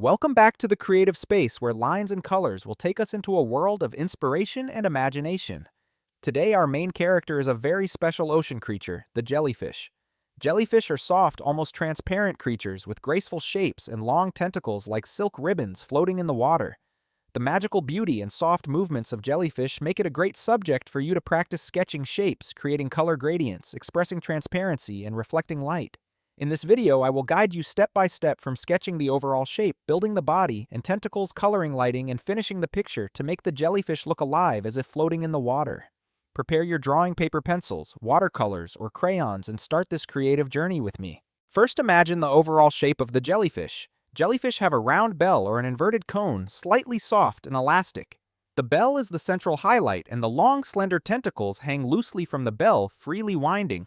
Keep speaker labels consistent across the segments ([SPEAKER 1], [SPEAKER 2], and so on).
[SPEAKER 1] Welcome back to the creative space where lines and colors will take us into a world of inspiration and imagination. Today, our main character is a very special ocean creature, the jellyfish. Jellyfish are soft, almost transparent creatures with graceful shapes and long tentacles like silk ribbons floating in the water. The magical beauty and soft movements of jellyfish make it a great subject for you to practice sketching shapes, creating color gradients, expressing transparency, and reflecting light. In this video, I will guide you step by step from sketching the overall shape, building the body, and tentacles, coloring lighting, and finishing the picture to make the jellyfish look alive as if floating in the water. Prepare your drawing paper pencils, watercolors, or crayons and start this creative journey with me. First, imagine the overall shape of the jellyfish. Jellyfish have a round bell or an inverted cone, slightly soft and elastic. The bell is the central highlight, and the long, slender tentacles hang loosely from the bell, freely winding.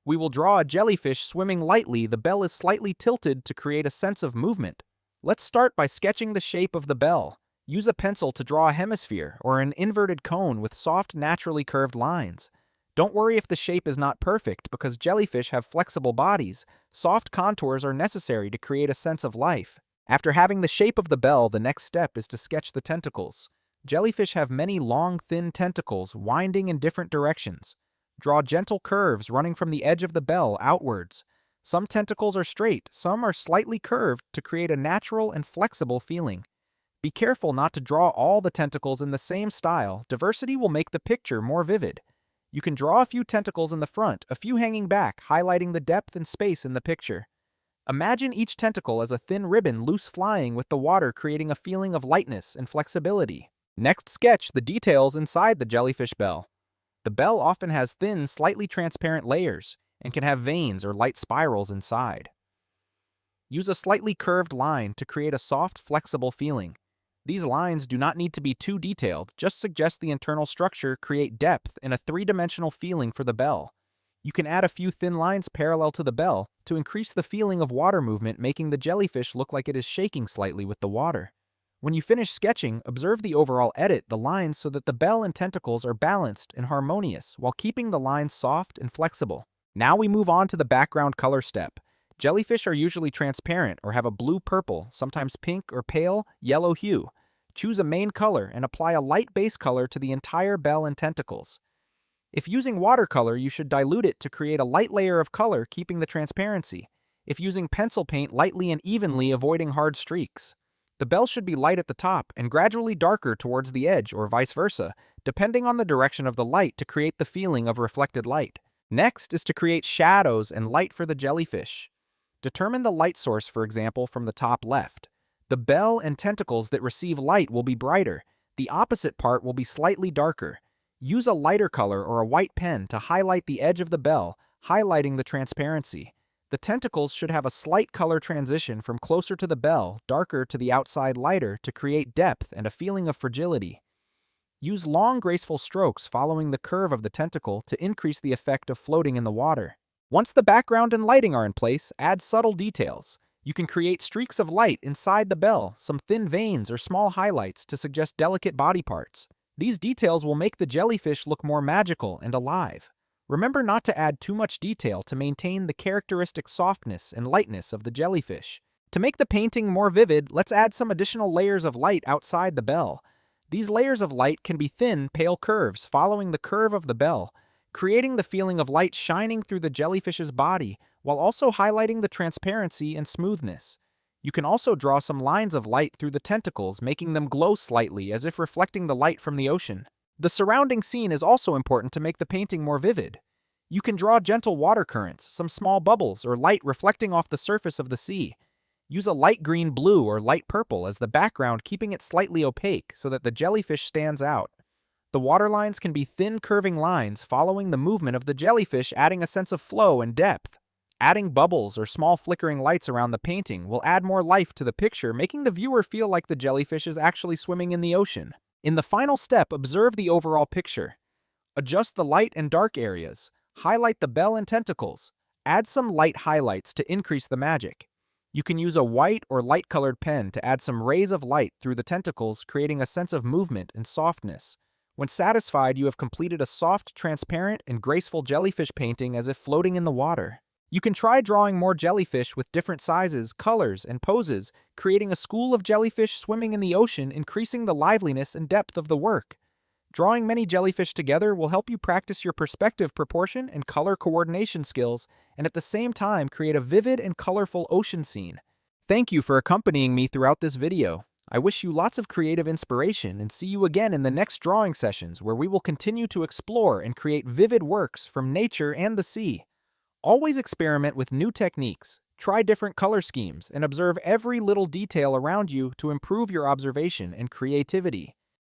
[SPEAKER 1] We will draw a jellyfish swimming lightly. The bell is slightly tilted to create a sense of movement. Let's start by sketching the shape of the bell. Use a pencil to draw a hemisphere or an inverted cone with soft, naturally curved lines. Don't worry if the shape is not perfect because jellyfish have flexible bodies. Soft contours are necessary to create a sense of life. After having the shape of the bell, the next step is to sketch the tentacles. Jellyfish have many long, thin tentacles winding in different directions. Draw gentle curves running from the edge of the bell outwards. Some tentacles are straight, some are slightly curved to create a natural and flexible feeling. Be careful not to draw all the tentacles in the same style. Diversity will make the picture more vivid. You can draw a few tentacles in the front, a few hanging back, highlighting the depth and space in the picture. Imagine each tentacle as a thin ribbon loose flying with the water, creating a feeling of lightness and flexibility. Next, sketch the details inside the jellyfish bell. The bell often has thin, slightly transparent layers and can have veins or light spirals inside. Use a slightly curved line to create a soft, flexible feeling. These lines do not need to be too detailed, just suggest the internal structure, create depth, and a three-dimensional feeling for the bell. You can add a few thin lines parallel to the bell to increase the feeling of water movement, making the jellyfish look like it is shaking slightly with the water. When you finish sketching, observe the overall edit the lines so that the bell and tentacles are balanced and harmonious while keeping the lines soft and flexible. Now we move on to the background color step. Jellyfish are usually transparent or have a blue-purple, sometimes pink or pale yellow hue. Choose a main color and apply a light base color to the entire bell and tentacles. If using watercolor, you should dilute it to create a light layer of color, keeping the transparency. If using pencil, paint lightly and evenly, avoiding hard streaks. The bell should be light at the top and gradually darker towards the edge or vice versa, depending on the direction of the light to create the feeling of reflected light. Next is to create shadows and light for the jellyfish. Determine the light source, for example, from the top left. The bell and tentacles that receive light will be brighter. The opposite part will be slightly darker. Use a lighter color or a white pen to highlight the edge of the bell, highlighting the transparency. The tentacles should have a slight color transition from closer to the bell, darker to the outside lighter to create depth and a feeling of fragility. Use long, graceful strokes following the curve of the tentacle to increase the effect of floating in the water. Once the background and lighting are in place, add subtle details. You can create streaks of light inside the bell, some thin veins or small highlights to suggest delicate body parts. These details will make the jellyfish look more magical and alive. Remember not to add too much detail to maintain the characteristic softness and lightness of the jellyfish. To make the painting more vivid, let's add some additional layers of light outside the bell. These layers of light can be thin, pale curves following the curve of the bell, creating the feeling of light shining through the jellyfish's body while also highlighting the transparency and smoothness. You can also draw some lines of light through the tentacles, making them glow slightly as if reflecting the light from the ocean. The surrounding scene is also important to make the painting more vivid. You can draw gentle water currents, some small bubbles, or light reflecting off the surface of the sea. Use a light green, blue, or light purple as the background, keeping it slightly opaque so that the jellyfish stands out. The water lines can be thin, curving lines following the movement of the jellyfish, adding a sense of flow and depth. Adding bubbles or small flickering lights around the painting will add more life to the picture, making the viewer feel like the jellyfish is actually swimming in the ocean. In the final step, observe the overall picture. Adjust the light and dark areas. Highlight the bell and tentacles. Add some light highlights to increase the magic. You can use a white or light-colored pen to add some rays of light through the tentacles, creating a sense of movement and softness. When satisfied, you have completed a soft, transparent, and graceful jellyfish painting as if floating in the water. You can try drawing more jellyfish with different sizes, colors, and poses, creating a school of jellyfish swimming in the ocean, increasing the liveliness and depth of the work. Drawing many jellyfish together will help you practice your perspective proportion and color coordination skills, and at the same time create a vivid and colorful ocean scene. Thank you for accompanying me throughout this video. I wish you lots of creative inspiration and see you again in the next drawing sessions where we will continue to explore and create vivid works from nature and the sea. Always experiment with new techniques, try different color schemes, and observe every little detail around you to improve your observation and creativity.